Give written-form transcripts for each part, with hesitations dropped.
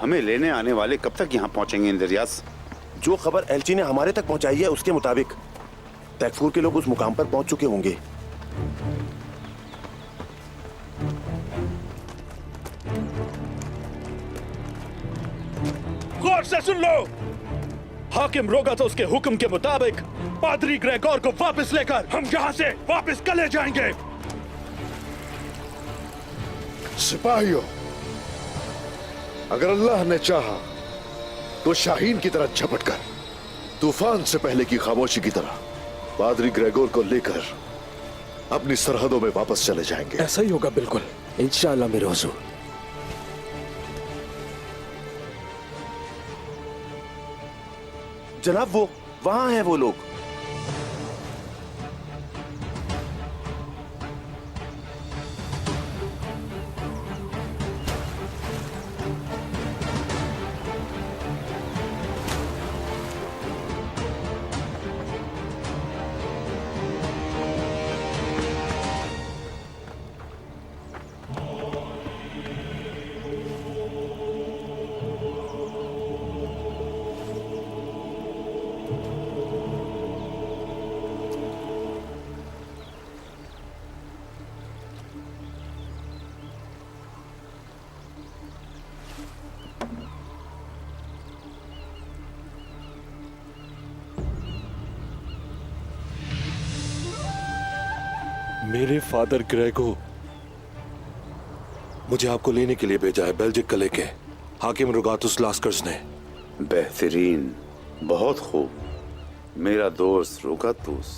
हमें लेने आने वाले कब तक यहाँ पहुंचेंगे इंद्रियास? जो खबर एलची ने हमारे तक पहुंचाई है उसके मुताबिक तैफूर के लोग उस मुकाम पर पहुंच चुके होंगे। गौर से सुन लो, हाकिम रोगा तो उसके हुक्म के मुताबिक पादरी ग्रेगोर को वापस लेकर हम यहाँ से वापस कले जाएंगे। सिपाहियों, अगर अल्लाह ने चाहा तो शाहीन की तरह झपट कर तूफान से पहले की खामोशी की तरह पादरी ग्रेगोर को लेकर अपनी सरहदों में वापस चले जाएंगे। ऐसा ही होगा बिल्कुल, इंशाअल्लाह मेरे हुजूर। जनाब वो वहां हैं वो लोग। मेरे फादर ग्रेगो मुझे आपको लेने के लिए भेजा है बेल्जिक कले के हाकिम रुगातुस लास्कर्स ने। बेहतरीन, बहुत खूब। मेरा दोस्त रुगातुस।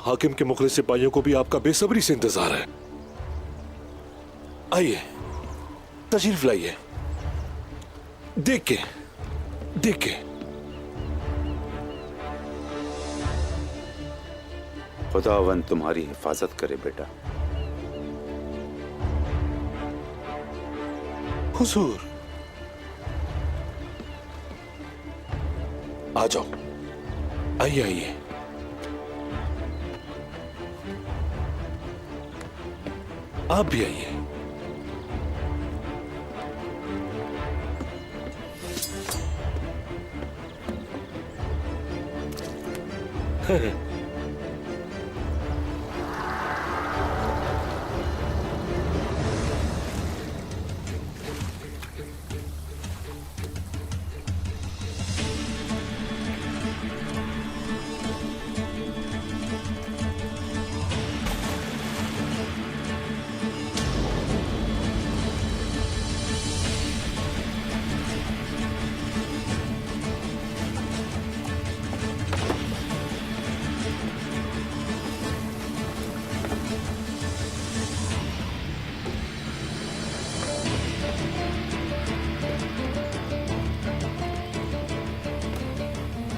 हाकिम के मुखलिस सिपाहियों को भी आपका बेसब्री से इंतजार है। आइए, तशरीफ लाइए। देख के खुदावन तुम्हारी हिफाजत करे बेटा। हुजूर, आ जाओ, आइए। आप भी आइए।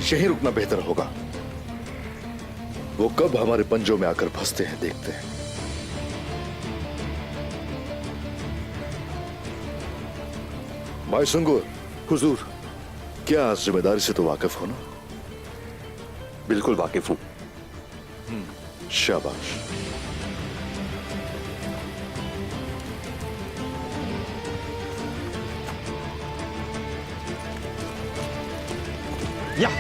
यहीं रुकना बेहतर होगा। वो कब हमारे पंजों में आकर फंसते हैं देखते हैं। भाई सुंगुर। हुजूर। क्या जिम्मेदारी से तो वाकिफ हो ना? बिल्कुल वाकिफ हूं। शाबाश। या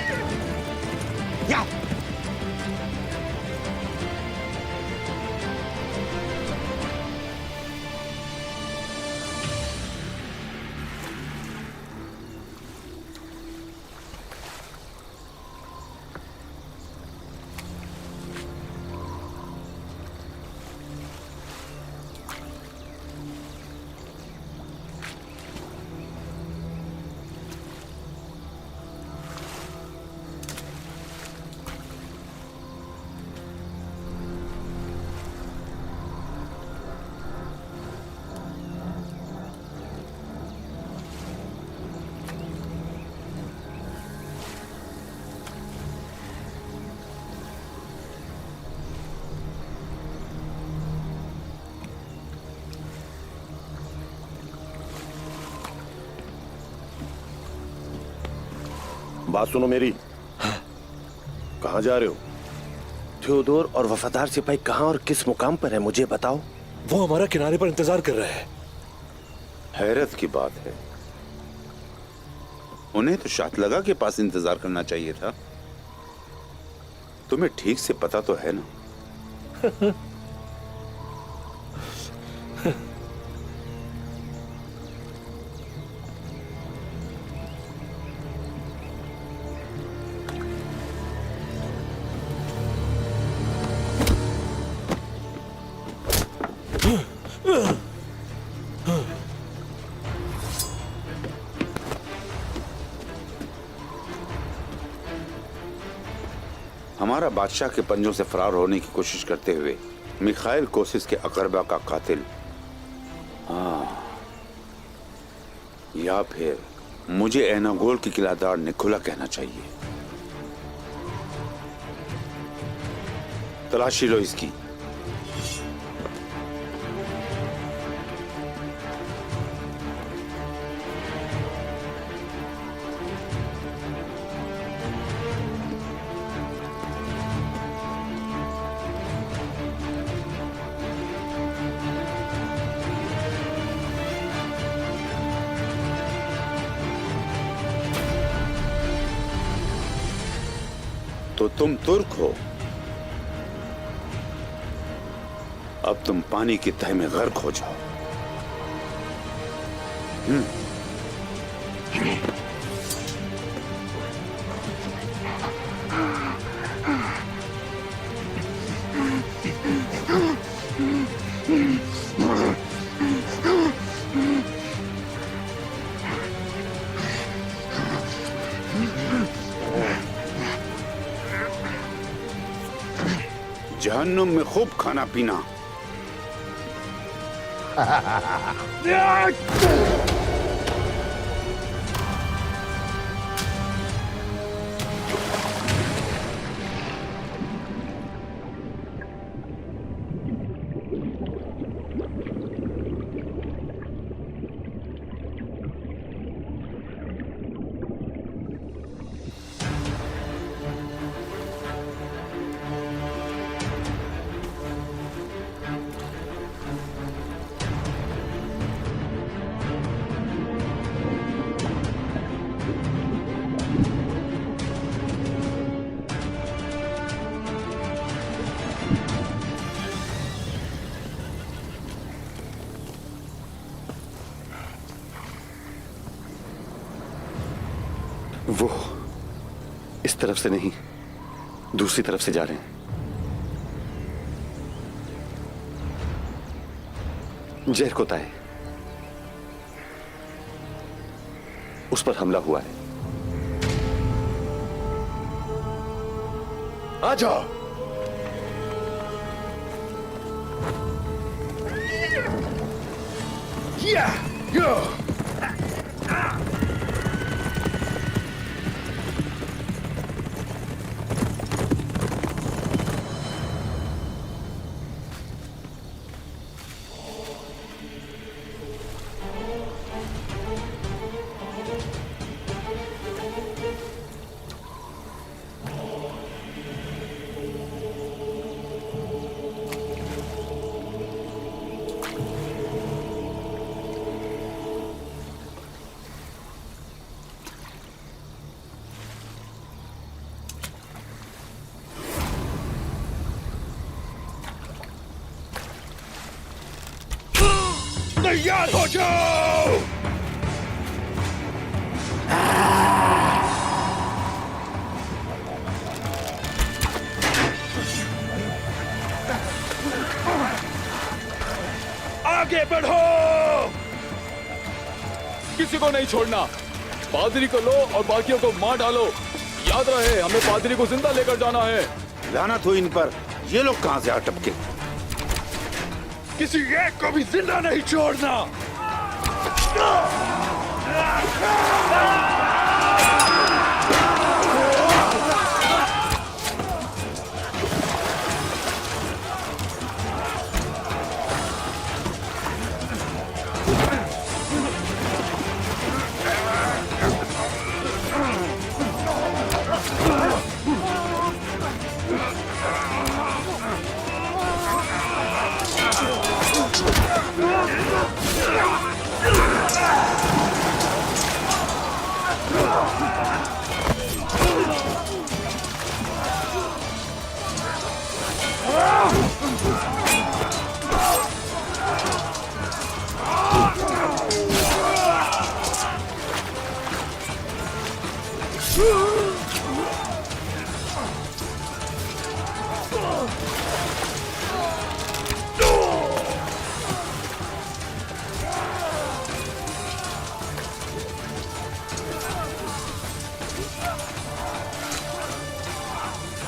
बात सुनो मेरी। कहां जा रहे हो? थियोडोर और वफादार सिपाही कहां और किस मुकाम पर है, मुझे बताओ। वो हमारा किनारे पर इंतजार कर रहे हैं। हैरत की बात है, उन्हें तो शाहतलगा के पास इंतजार करना चाहिए था। तुम्हें ठीक से पता तो है ना। हमारा बादशाह के पंजों से फरार होने की कोशिश करते हुए मिखाइल कोसिस के अकरबा का कातिल, या फिर मुझे एनागोल की किलादार निकोला कहना चाहिए। तलाशी लो इसकी। तो तुम तुर्क हो, अब तुम पानी की तह में गर्क हो जाओ। जहन्नुम में खूब खाना पीना। वो इस तरफ से नहीं, दूसरी तरफ से जा रहे हैं। जहरकोता है, उस पर हमला हुआ है। आ जाओ। या यो तैयार हो जाओ। आगे बढ़ो। किसी को नहीं छोड़ना। पादरी को लो और बाकियों को मार डालो। याद रहे, हमें पादरी को जिंदा लेकर जाना है। लानत हो इन पर, ये लोग कहां से आ टपके। किसी एक को भी जिंदा नहीं छोड़ना।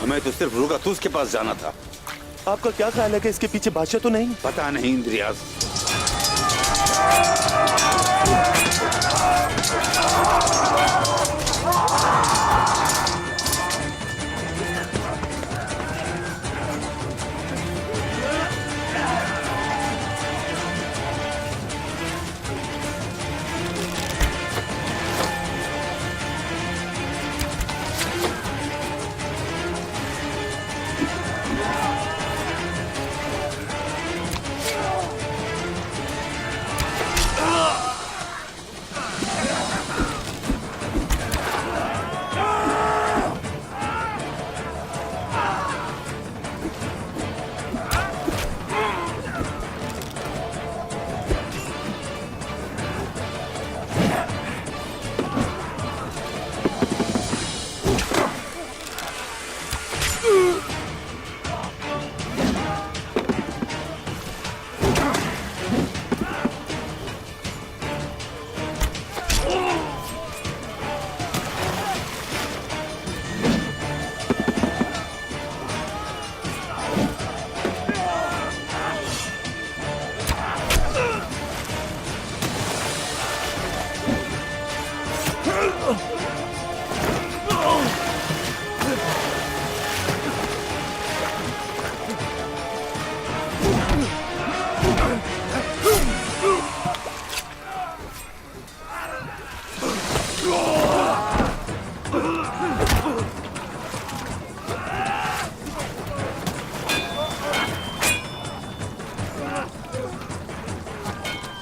हमें तो सिर्फ रुगातुस के पास जाना था। आपका क्या ख्याल है कि इसके पीछे बादशाह तो नहीं? पता नहीं इंद्रियाज।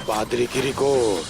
पादरी किरीकोर,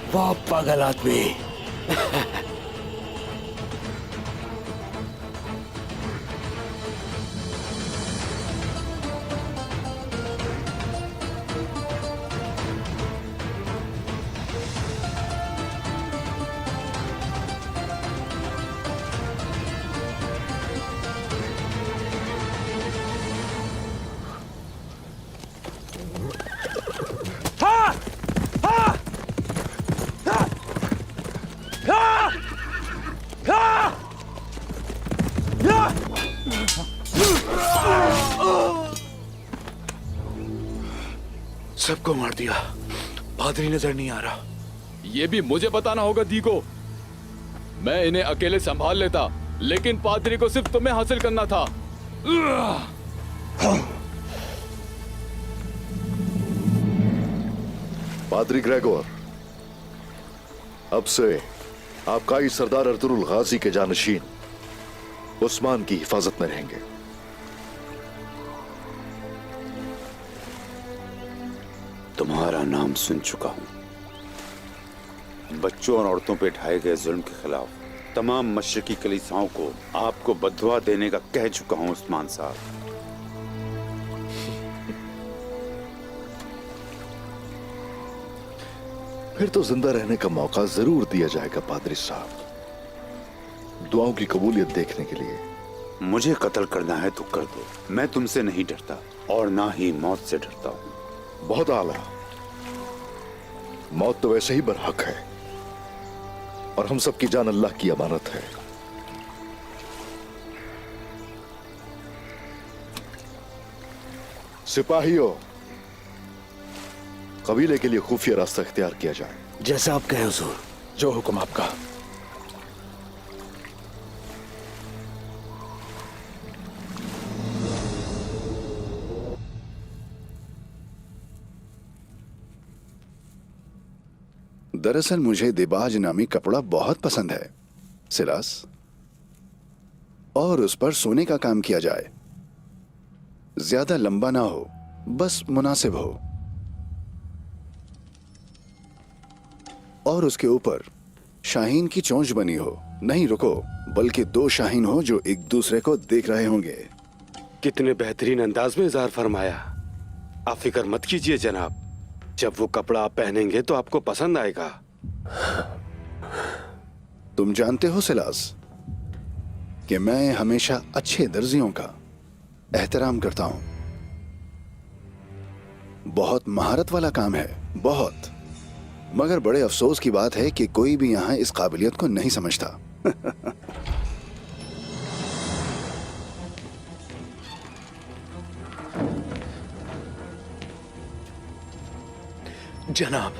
वाह पागल आदमी। सबको मार दिया, पादरी नजर नहीं आ रहा। ये भी मुझे बताना होगा दी को। मैं इन्हें अकेले संभाल लेता, लेकिन पादरी को सिर्फ तुम्हें हासिल करना था। पादरी ग्रेगोर, अब से आपका ही सरदार अर्तुरुल गाजी के जानशीन उस्मान की हिफाजत में रहेंगे। तुम्हारा नाम सुन चुका हूं। बच्चों और औरतों पे ढाए गए जुल्म के खिलाफ तमाम मशरकी कलीसियाओं को आपको बददुआ देने का कह चुका हूं उस्मान साहब। फिर तो जिंदा रहने का मौका जरूर दिया जाएगा पादरी साहब, दुआओं की कबूलियत देखने के लिए। मुझे कत्ल करना है तो कर दो, मैं तुमसे नहीं डरता और ना ही मौत से डरता हूं। बहुत आला। मौत तो वैसे ही बरहक है और हम सबकी जान अल्लाह की अमानत है। सिपाहियों, कबीले के लिए खुफिया रास्ता इख्तियार किया जाए। जैसा आप कहें हुजूर। जो हुक्म आपका। दरअसल मुझे दिबाज नामी कपड़ा बहुत पसंद है सिलास, और उस पर सोने का काम किया जाए। ज्यादा लंबा ना हो, बस मुनासिब हो, और उसके ऊपर शाहीन की चोंच बनी हो। नहीं रुको, बल्कि दो शाहीन हो जो एक दूसरे को देख रहे होंगे। कितने बेहतरीन अंदाज में इज़हार फरमाया। आप फिक्र मत कीजिए जनाब, जब वो कपड़ा आप पहनेंगे तो आपको पसंद आएगा। तुम जानते हो सिलास कि मैं हमेशा अच्छे दर्जियों का एहतराम करता हूं। बहुत महारत वाला काम है, बहुत। मगर बड़े अफसोस की बात है कि कोई भी यहाँ इस काबिलियत को नहीं समझता। जनाब,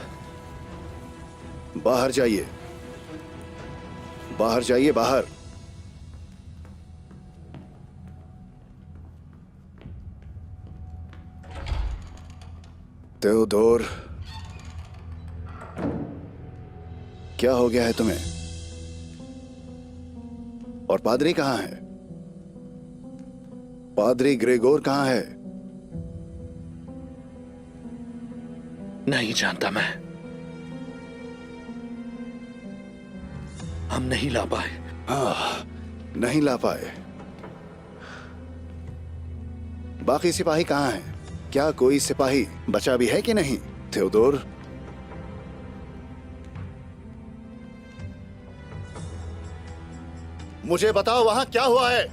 बाहर जाइए, बाहर जाइए, बाहर। तेओदोर, क्या हो गया है तुम्हें? और पादरी कहां है? पादरी ग्रेगोर कहां है? नहीं जानता मैं। हम नहीं ला पाए। नहीं ला पाए। बाकी सिपाही कहां हैं? क्या कोई सिपाही बचा भी है कि नहीं? तेओदोर, मुझे बताओ वहां क्या हुआ है?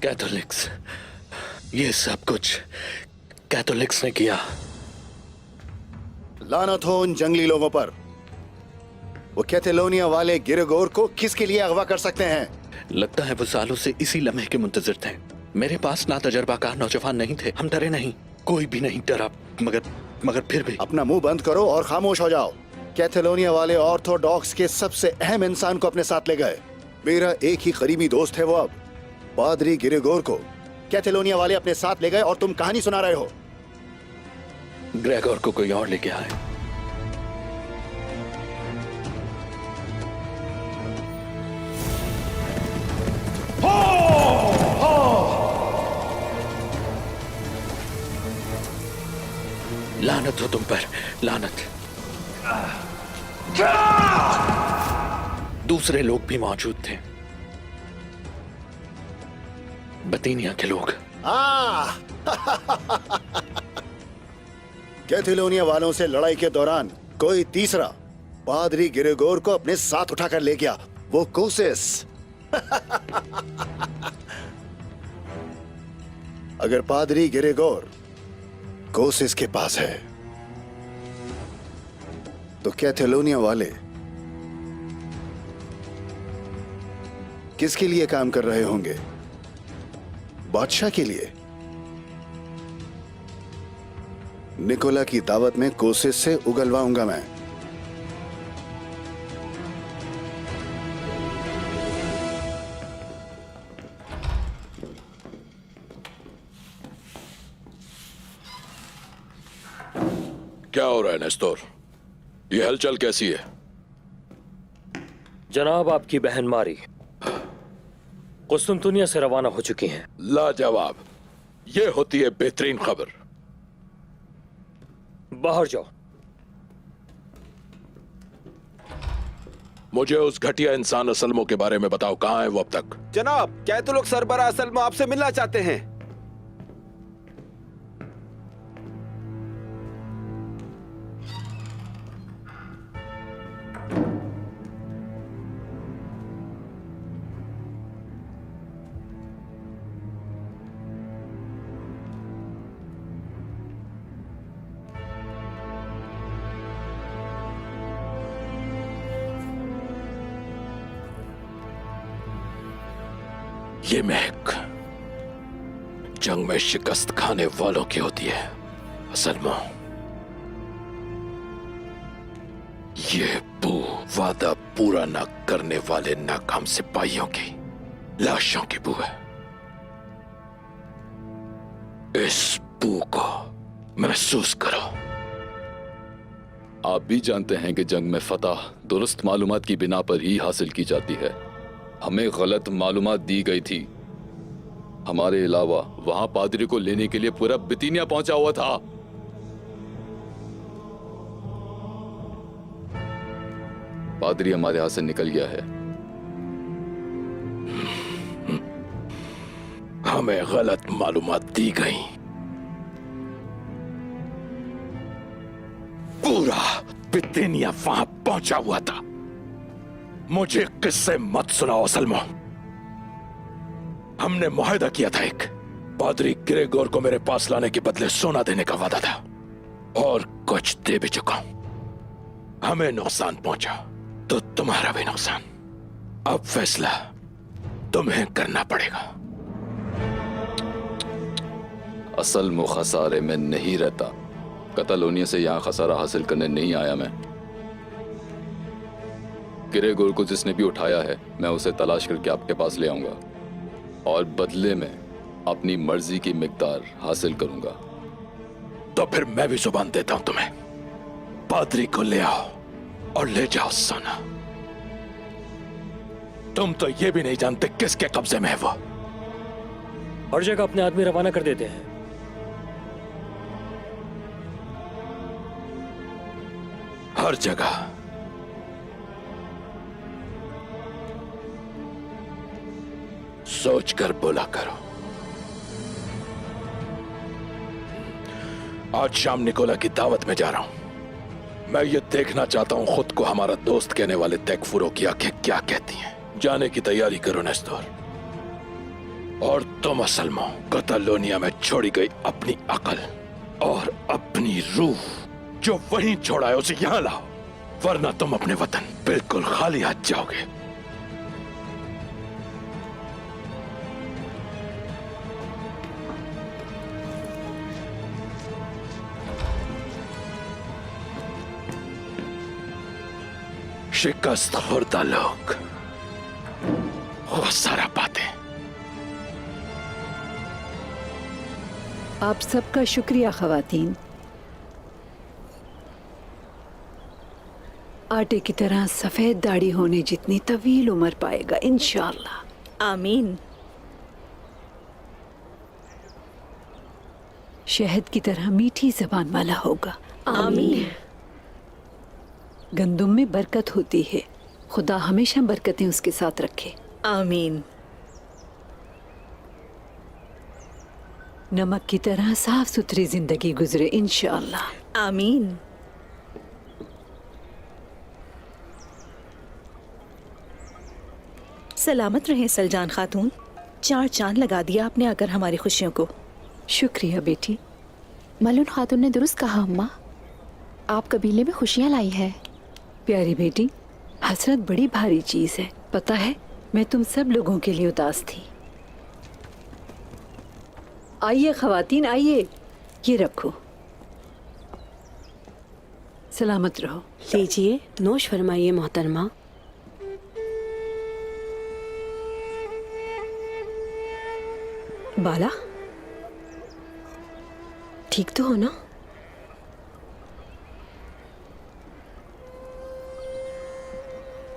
कैथोलिक्स, ये सब कुछ कैथोलिक्स ने किया। लानत हो उन जंगली लोगों पर। वो कैथलोनिया वाले गिरगोर को किसके लिए अगवा कर सकते हैं? लगता है वो सालों से इसी लम्हे के मुंतजिर थे। मेरे पास ना तजर्बाकार नौजवान नहीं थे। हम डरे नहीं, कोई भी नहीं डरा, मगर फिर भी। अपना मुंह बंद करो और खामोश हो जाओ। कैथलोनिया वाले ऑर्थोडॉक्स के सबसे अहम इंसान को अपने साथ ले गए। मेरा एक ही करीबी दोस्त है वो। अब पादरी गिरगोर को कैथलोनिया वाले अपने साथ ले गए और तुम कहानी सुना रहे हो। ग्रेगोर को कोई और लेके आए। लानत हो तुम पर, लानत। दूसरे लोग भी मौजूद थे, बतीनिया के लोग। कैथलोनिया वालों से लड़ाई के दौरान कोई तीसरा पादरी गिरगोर को अपने साथ उठाकर ले गया, वो कोसिस। अगर पादरी गिरगोर कोसिस के पास है तो कैथलोनिया वाले किसके लिए काम कर रहे होंगे? बादशाह के लिए। निकोला की दावत में कोसिस से उगलवाऊंगा मैं। क्या हो रहा है नेस्टोर? ये हलचल कैसी है? जनाब, आपकी बहन मारी कुस्तुनतुनिया से रवाना हो चुकी हैं। लाजवाब। ये होती है बेहतरीन खबर। बाहर जाओ। मुझे उस घटिया इंसान असलमो के बारे में बताओ, कहां है वो अब तक? जनाब, कैथोलिक सरबराह असलमो आपसे मिलना चाहते हैं। ये महक जंग में शिकस्त खाने वालों की होती है असलमो। ये बू वादा पूरा न करने वाले नाकाम सिपाहियों की लाशों की बू है। इस बू को महसूस करो। आप भी जानते हैं कि जंग में फतह दुरुस्त मालूमात की बिना पर ही हासिल की जाती है। हमें गलत मालूमात दी गई थी। हमारे अलावा वहां पादरी को लेने के लिए पूरा बितीनिया पहुंचा हुआ था। पादरी हमारे हाथ से निकल गया है। हमें गलत मालूमात दी गई। पूरा बितीनिया वहां पहुंचा हुआ था। मुझे किस्से मत सुनाओ असलमो। हमने मुआहदा किया था एक, पादरी ग्रेगोर को मेरे पास लाने के बदले सोना देने का वादा था, और कुछ दे भी चुका हूं। हमें नुकसान पहुंचा तो तुम्हारा भी नुकसान। अब फैसला तुम्हें करना पड़ेगा। असल मुखसारे में नहीं रहता। कतालोनिया से यहाँ खसारा हासिल करने नहीं आया मैं। ग्रेगोर को जिसने भी उठाया है, मैं उसे तलाश करके आपके पास ले आऊंगा और बदले में अपनी मर्जी की मिकदार हासिल करूंगा। तो फिर मैं भी जुबान देता हूं तुम्हें। पादरी को ले आओ और ले जाओ सोना। तुम तो ये भी नहीं जानते किसके कब्जे में है वो। हर जगह अपने आदमी रवाना कर देते हैं। हर जगह। सोच कर बोला करो। आज शाम निकोला की दावत में जा रहा हूं। मैं ये देखना चाहता हूं खुद को हमारा दोस्त कहने वाले तैकफुरों की आंखें क्या कहती हैं। जाने की तैयारी करो नेस्तोर। और तुम असल में कतालोनिया में छोड़ी गई अपनी अकल और अपनी रूह जो वहीं छोड़ा है उसे यहां लाओ, वरना तुम अपने वतन बिल्कुल खाली हाथ जाओगे। शिकस्त खुर्दा लोग वो सारा पाते। आप सबका शुक्रिया खवातीन। आटे की तरह सफेद दाढ़ी होने जितनी तवील उम्र पाएगा इंशाअल्लाह। आमीन। शहद की तरह मीठी जबान वाला होगा। आमीन। गंदुम में बरकत होती है, खुदा हमेशा बरकतें उसके साथ रखे। आमीन। नमक की तरह साफ सुथरी जिंदगी गुजरे इंशाअल्लाह। आमीन। सलामत रहे सलजान खातून। 4 चांद लगा दिया आपने आकर हमारी खुशियों को। शुक्रिया बेटी। मलून खातून ने दुरुस्त कहा अम्मा, आप कबीले में खुशियां लाई है। प्यारी बेटी, हसरत बड़ी भारी चीज है। पता है, मैं तुम सब लोगों के लिए उदास थी। आइए खवातीन, आइए, ये रखो। सलामत रहो। लीजिए, नोश फरमाइए मोहतरमा। बाला, ठीक तो हो ना?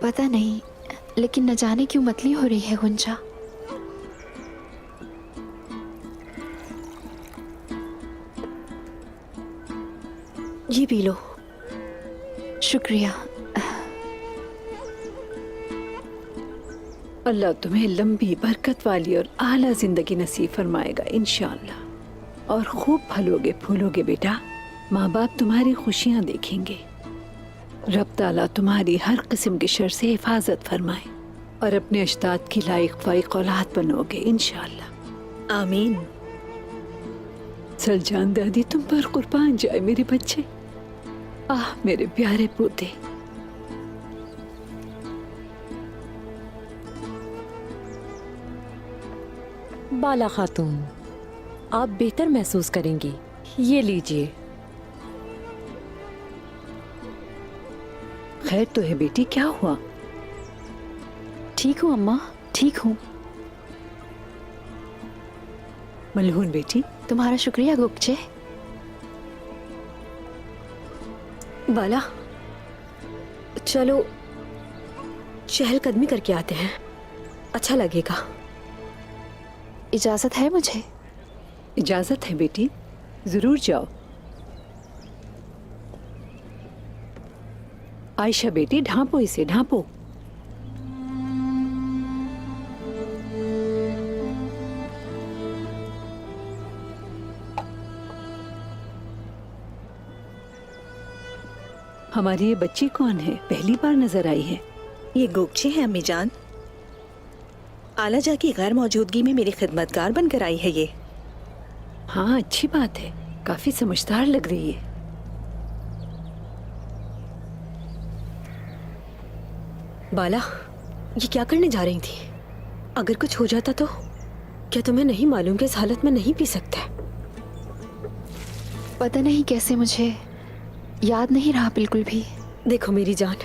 पता नहीं, लेकिन न जाने क्यों मतली हो रही है गुंजा। ये पी लो। शुक्रिया। अल्लाह तुम्हें लंबी बरकत वाली और आला जिंदगी नसीब फरमाएगा इंशाअल्लाह। और खूब फलोगे फूलोगे बेटा। माँ बाप तुम्हारी खुशियाँ देखेंगे। रब ताला तुम्हारी हर किस्म के शर से हिफाजत फरमाए और अपने अजदाद की लायक फाइक औलाद बनोगे इंशाअल्लाह। आमीन। सलजान दादी तुम पर कुर्बान जाए मेरे बच्चे। आह मेरे प्यारे पोते। बाला खातून, आप बेहतर महसूस करेंगी। ये लीजिए। खैर तो है बेटी, क्या हुआ? ठीक हूँ अम्मा, ठीक हूँ। मलहून बेटी, तुम्हारा शुक्रिया गुप्चे। बाला, चलो चहलकदमी करके आते हैं, अच्छा लगेगा। इजाजत है मुझे? इजाजत है बेटी, जरूर जाओ। आयशा बेटी, ढांपो इसे, ढांपो। हमारी ये बच्ची कौन है? पहली बार नजर आई है। ये गोगचे हैं अम्मी जान। आलाजा की गैर मौजूदगी में मेरी खिदमतगार बनकर आई है ये। हाँ, अच्छी बात है, काफी समझदार लग रही है। बाला, ये क्या करने जा रही थी? अगर कुछ हो जाता तो? क्या तुम्हें नहीं मालूम कि इस हालत में नहीं पी सकते? पता नहीं कैसे मुझे याद नहीं रहा बिल्कुल भी। देखो मेरी जान,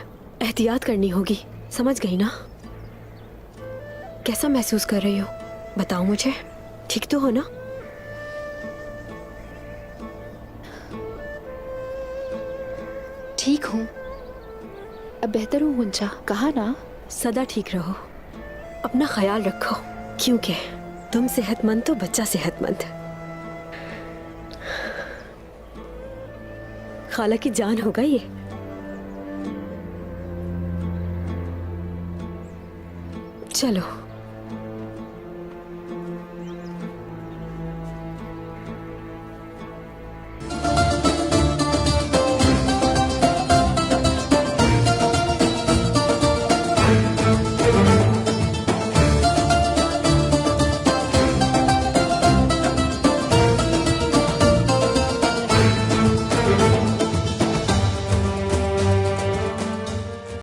एहतियात करनी होगी, समझ गई ना? कैसा महसूस कर रही हो बताओ मुझे, ठीक तो हो ना? ठीक हूँ, अब बेहतर हूँ गुंजा, कहा ना। सदा ठीक रहो, अपना ख्याल रखो, क्योंकि तुम सेहतमंद तो बच्चा सेहतमंद। खाला की जान होगा ये। चलो।